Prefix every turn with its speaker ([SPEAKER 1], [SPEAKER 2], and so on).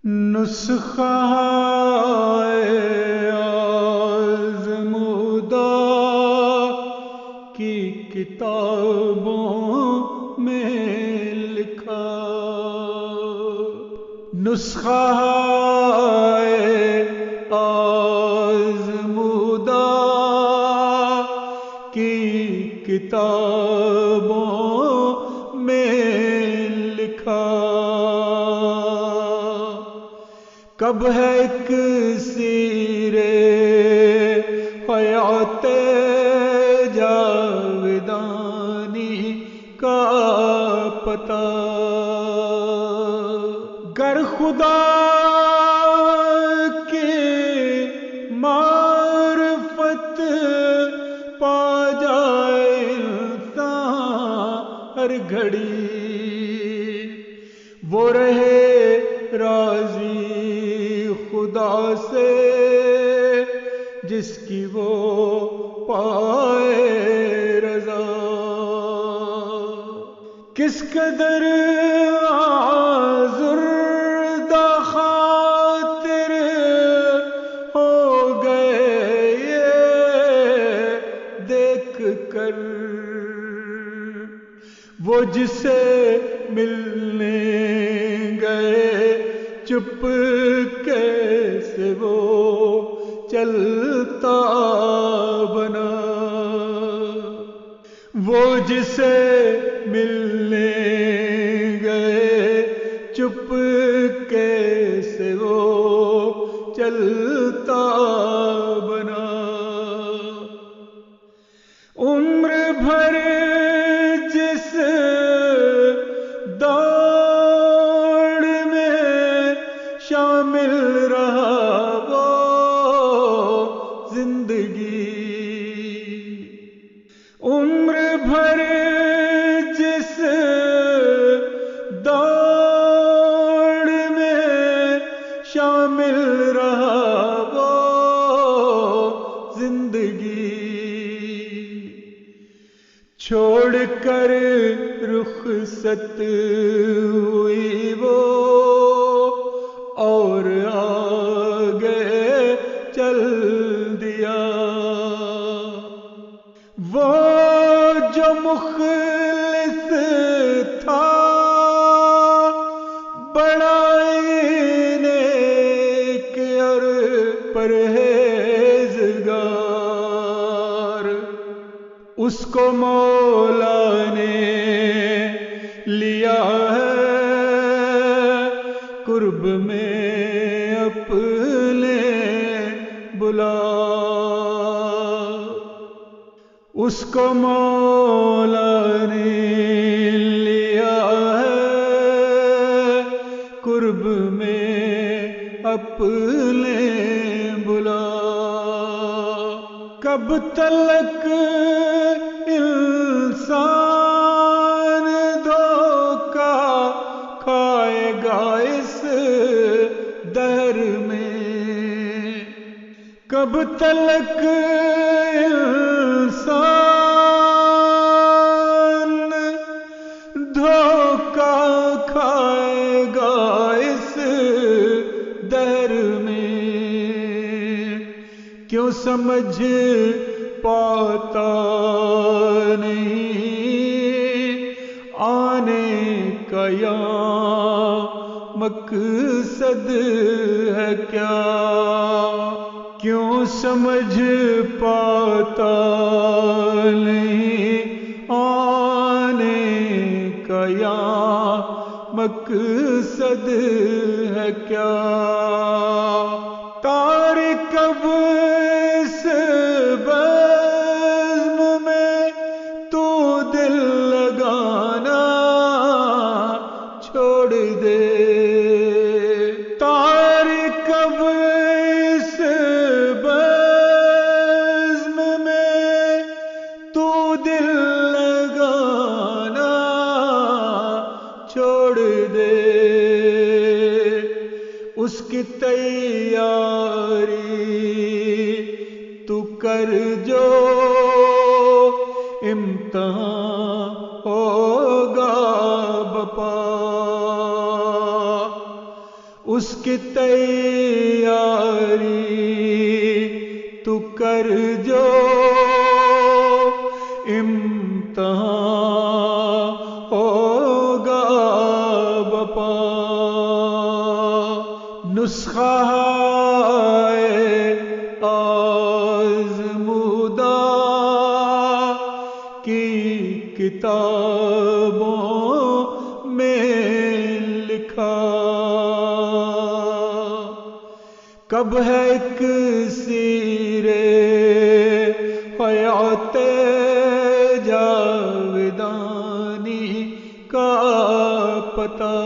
[SPEAKER 1] نسخہ آزمودہ کی کتابوں میں لکھا، نسخہ آزمودہ کی کتابوں میں لکھا، کب ہے ایک سیرے حیات جاودانی کا پتہ، گر خدا کی معرفت پا جائے انسان ہر گھڑی، وہ رہے راضی خدا سے جس کی وہ پائے رضا، کس قدر آزردہ خاطر ہو گئے یہ دیکھ کر، وہ جسے ملنے گئے چپ کیسے وہ چلتا بنا، وہ جسے ملنے گئے چپ کیسے وہ چلتا بنا، عمر بھر جس دوڑ میں شامل رہا وہ زندگی، عمر بھر جس دوڑ میں شامل رہا وہ زندگی، چھوڑ کر رخصت ہوئی وہ اور آگے چل دیا، وہ جو مخلص تھا بڑا نیک اور پرہیزگار، اس کو مولا نے لیا ہے قرب میں اپنے بلا، اس کو مولا نے لیا ہے قرب میں اپنے بلا، کب تلک انسان دھوکا کھائے گا اس دہر میں، کب تلک انسان دھوکا کھائے گا اس دہر میں، کیوں سمجھ پاتا نہیں آنے کا یہاں مقصد ہے کیا، کیوں سمجھ پاتا نہیں آنے کا یہاں مقصد ہے کیا، تارک اب اس بزم میں تو دل لگانا چھوڑ دے، تارک اب اس بزم میں تو دل لگانا چھوڑ دے، اس کی تیاری تو کر جو امتحان ہوگا بپا، اس کی تیاری تو کر جو امتحان ہوگا بپا نسخہ ہے آزمودہ کی کتابوں میں لکھا کب ہے ایک سیرے حیات جاودانی کا پتہ